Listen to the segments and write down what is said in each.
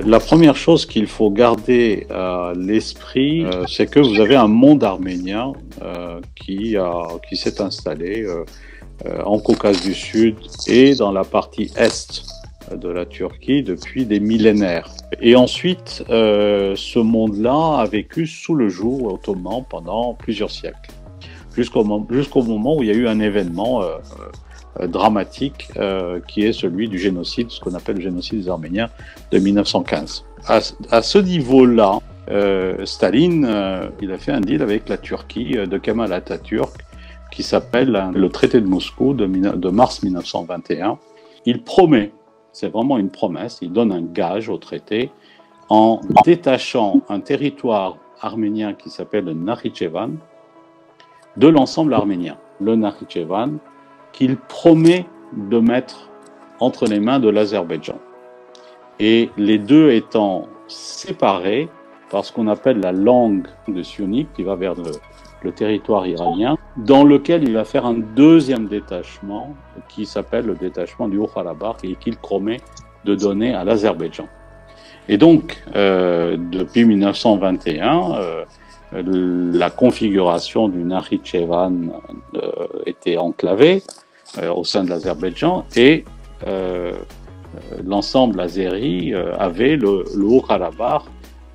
La première chose qu'il faut garder à l'esprit, c'est que vous avez un monde arménien qui s'est installé en Caucase du Sud et dans la partie est de la Turquie depuis des millénaires. Et ensuite, ce monde-là a vécu sous le joug ottoman pendant plusieurs siècles, jusqu'au moment où il y a eu un événement dramatique qui est celui du génocide, ce qu'on appelle le génocide des Arméniens de 1915. À ce niveau-là, Staline il a fait un deal avec la Turquie de Kemal Atatürk qui s'appelle le traité de Moscou de mars 1921. Il promet, c'est vraiment une promesse, il donne un gage au traité en détachant un territoire arménien qui s'appelle le Nakhichevan de l'ensemble arménien. Le Nakhichevan qu'il promet de mettre entre les mains de l'Azerbaïdjan. Et les deux étant séparés par ce qu'on appelle la langue de Sionik, qui va vers le territoire iranien, dans lequel il va faire un deuxième détachement, qui s'appelle le détachement du Haut-Karabakh, et qu'il promet de donner à l'Azerbaïdjan. Et donc, depuis 1921, la configuration du Nakhichevan était enclavée au sein de l'Azerbaïdjan et l'ensemble azéri avait le Haut-Karabakh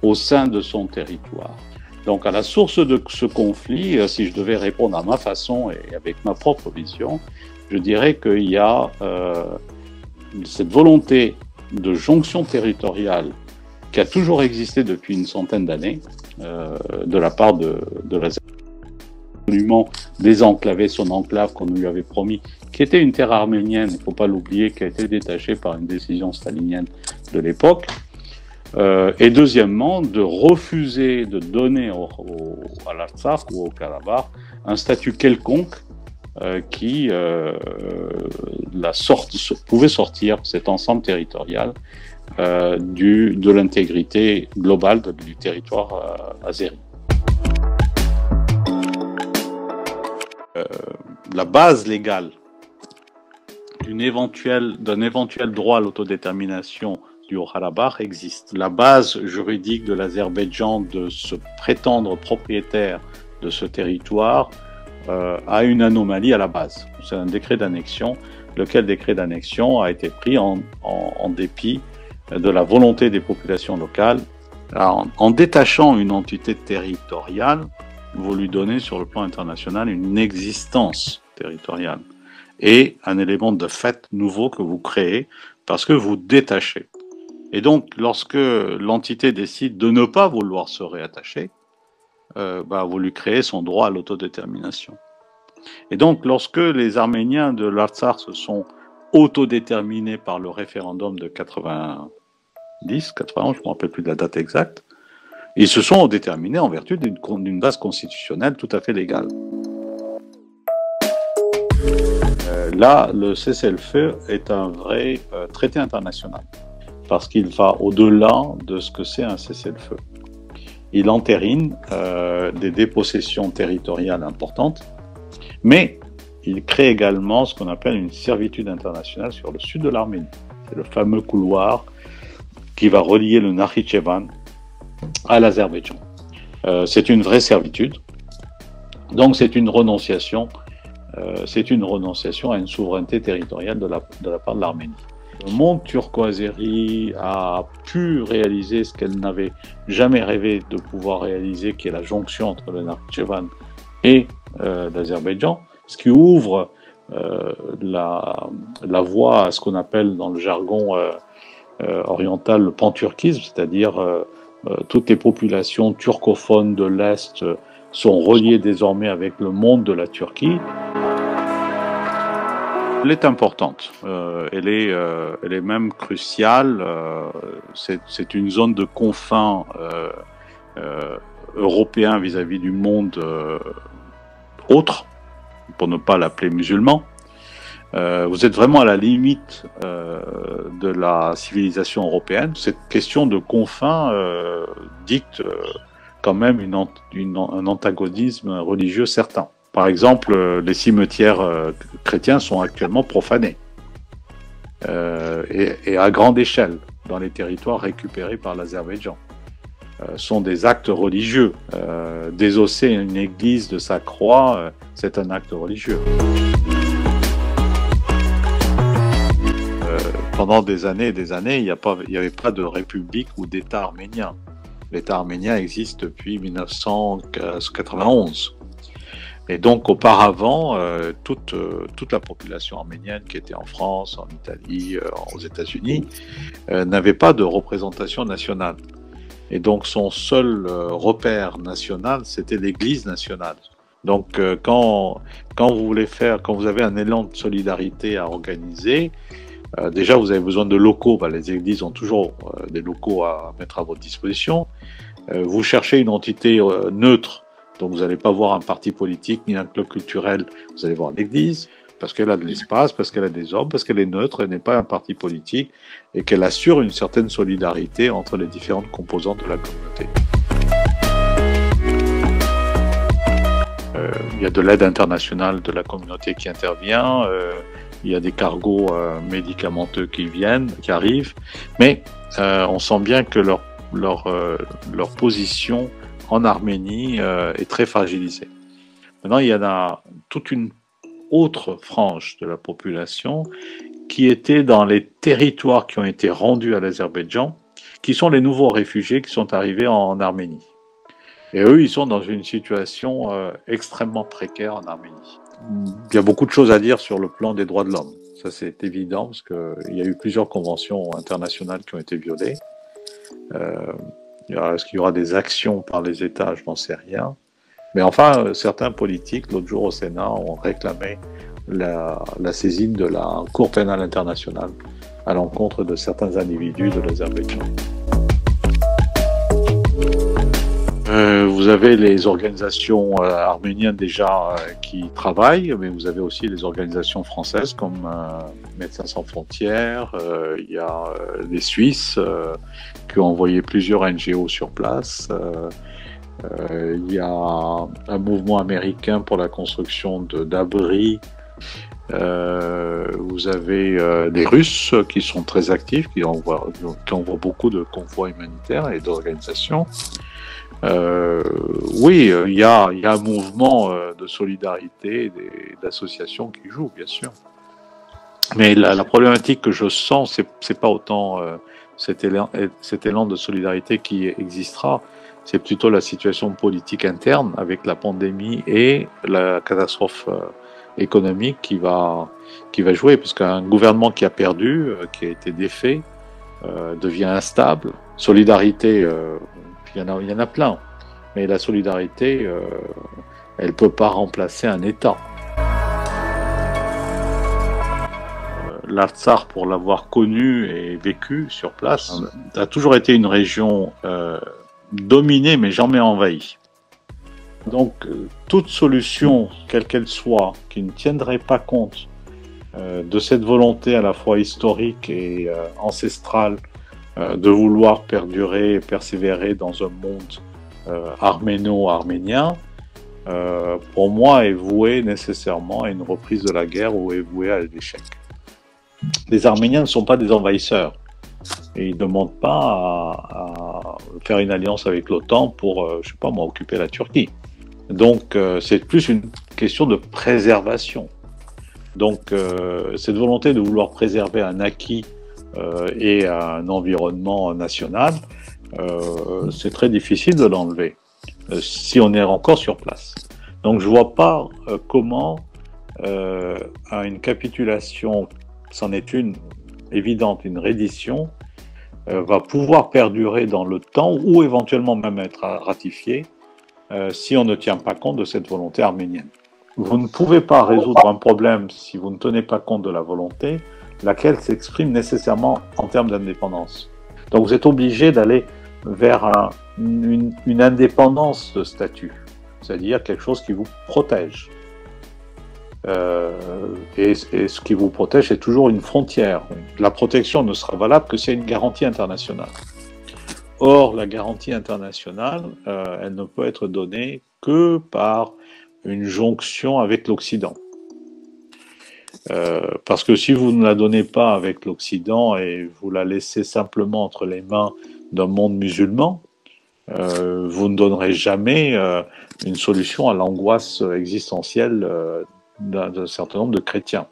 au sein de son territoire. Donc à la source de ce conflit, si je devais répondre à ma façon et avec ma propre vision, je dirais qu'il y a cette volonté de jonction territoriale qui a toujours existé depuis une centaine d'années de la part de l'Azerbaïdjan. Absolument désenclaver son enclave qu'on lui avait promis, qui était une terre arménienne, il ne faut pas l'oublier, qui a été détachée par une décision stalinienne de l'époque. Et deuxièmement, de refuser de donner à l'Artsakh ou au Karabakh un statut quelconque qui pouvait sortir cet ensemble territorial de l'intégrité globale du territoire azéri. La base légale d'un éventuel droit à l'autodétermination du Haut-Karabakh existe. La base juridique de l'Azerbaïdjan de se prétendre propriétaire de ce territoire a une anomalie à la base. C'est un décret d'annexion, lequel décret d'annexion a été pris en dépit de la volonté des populations locales. En détachant une entité territoriale, vous lui donnez sur le plan international une existence territoriale et un élément de fait nouveau que vous créez parce que vous détachez. Et donc, lorsque l'entité décide de ne pas vouloir se réattacher, vous lui créez son droit à l'autodétermination. Et donc, lorsque les Arméniens de l'Artsakh se sont autodéterminés par le référendum de 90, 91, je ne me rappelle plus de la date exacte, ils se sont déterminés en vertu d'une base constitutionnelle tout à fait légale. Là, le cessez-le-feu est un vrai traité international, parce qu'il va au-delà de ce que c'est un cessez-le-feu. Il entérine des dépossessions territoriales importantes, mais il crée également ce qu'on appelle une servitude internationale sur le sud de l'Arménie. C'est le fameux couloir qui va relier le Nakhichevan à l'Azerbaïdjan. C'est une vraie servitude, donc c'est une renonciation à une souveraineté territoriale de la part de l'Arménie. Le monde turco-azéri a pu réaliser ce qu'elle n'avait jamais rêvé de pouvoir réaliser, qui est la jonction entre le Nakhichevan et l'Azerbaïdjan, ce qui ouvre la voie à ce qu'on appelle dans le jargon oriental le panturquisme, c'est-à-dire toutes les populations turcophones de l'Est sont reliées désormais avec le monde de la Turquie. Elle est importante, elle est même cruciale, c'est une zone de confins européen vis-à-vis du monde autre, pour ne pas l'appeler musulman. Vous êtes vraiment à la limite de la civilisation européenne. Cette question de confins dicte quand même un antagonisme religieux certain. Par exemple, les cimetières chrétiens sont actuellement profanés et à grande échelle. dans les territoires récupérés par l'Azerbaïdjan. Sont des actes religieux. Désosser une église de sa croix, c'est un acte religieux. Pendant des années et des années, il n'y avait pas de république ou d'État arménien. L'État arménien existe depuis 1991. Et donc, auparavant, toute la population arménienne qui était en France, en Italie, aux États-Unis, n'avait pas de représentation nationale. Et donc, son seul repère national, c'était l'Église nationale. Donc, quand vous avez un élan de solidarité à organiser, déjà, vous avez besoin de locaux. Les églises ont toujours des locaux à mettre à votre disposition. Vous cherchez une entité neutre, donc vous n'allez pas voir un parti politique ni un club culturel. Vous allez voir l'église, parce qu'elle a de l'espace, parce qu'elle a des hommes, parce qu'elle est neutre, elle n'est pas un parti politique, et qu'elle assure une certaine solidarité entre les différentes composantes de la communauté. Il y a de l'aide internationale de la communauté qui intervient, il y a des cargos médicamenteux qui arrivent, mais on sent bien que leur position en Arménie est très fragilisée. Maintenant, il y en a toute une autre frange de la population qui était dans les territoires qui ont été rendus à l'Azerbaïdjan, qui sont les nouveaux réfugiés qui sont arrivés en Arménie. Et eux, ils sont dans une situation extrêmement précaire en Arménie. Il y a beaucoup de choses à dire sur le plan des droits de l'homme. Ça, c'est évident, parce qu'il y a eu plusieurs conventions internationales qui ont été violées. Est-ce qu'il y aura des actions par les États? Je n'en sais rien. Mais enfin, certains politiques, l'autre jour au Sénat, ont réclamé la saisine de la Cour pénale internationale à l'encontre de certains individus de l'Azerbaïdjan. Vous avez les organisations arméniennes déjà qui travaillent, mais vous avez aussi les organisations françaises comme Médecins sans frontières, il y a les Suisses qui ont envoyé plusieurs NGO sur place, il y a un mouvement américain pour la construction d'abris, vous avez des Russes qui sont très actifs, qui envoient beaucoup de convois humanitaires et d'organisations. Oui, il y a un mouvement de solidarité et d'associations qui joue, bien sûr. Mais la problématique que je sens, c'est pas autant cet élan de solidarité qui existera, c'est plutôt la situation politique interne avec la pandémie et la catastrophe économique qui va jouer, parce qu'un gouvernement qui a perdu, qui a été défait, devient instable. Solidarité, il y en a plein, mais la solidarité, elle peut pas remplacer un État. L'Artsakh, pour l'avoir connu et vécu sur place, a toujours été une région dominée mais jamais envahie. Donc toute solution, quelle qu'elle soit, qui ne tiendrait pas compte de cette volonté à la fois historique et ancestrale de vouloir perdurer et persévérer dans un monde arméno-arménien, pour moi est vouée nécessairement à une reprise de la guerre ou est vouée à l'échec. Les Arméniens ne sont pas des envahisseurs et ils ne demandent pas à faire une alliance avec l'OTAN pour, je sais pas moi, occuper la Turquie. Donc c'est plus une question de préservation. Donc cette volonté de vouloir préserver un acquis et un environnement national, c'est très difficile de l'enlever si on est encore sur place. Donc je vois pas comment à une capitulation, c'en est une évidente, une reddition, va pouvoir perdurer dans le temps ou éventuellement même être ratifiée si on ne tient pas compte de cette volonté arménienne. Vous ne pouvez pas résoudre un problème si vous ne tenez pas compte de la volonté, laquelle s'exprime nécessairement en termes d'indépendance. Donc vous êtes obligé d'aller vers une indépendance de statut, c'est-à-dire quelque chose qui vous protège. Et ce qui vous protège, c'est toujours une frontière. La protection ne sera valable que s'il y a une garantie internationale. Or, la garantie internationale, elle ne peut être donnée que par une jonction avec l'Occident. Parce que si vous ne la donnez pas avec l'Occident et vous la laissez simplement entre les mains d'un monde musulman, vous ne donnerez jamais une solution à l'angoisse existentielle d'un certain nombre de chrétiens.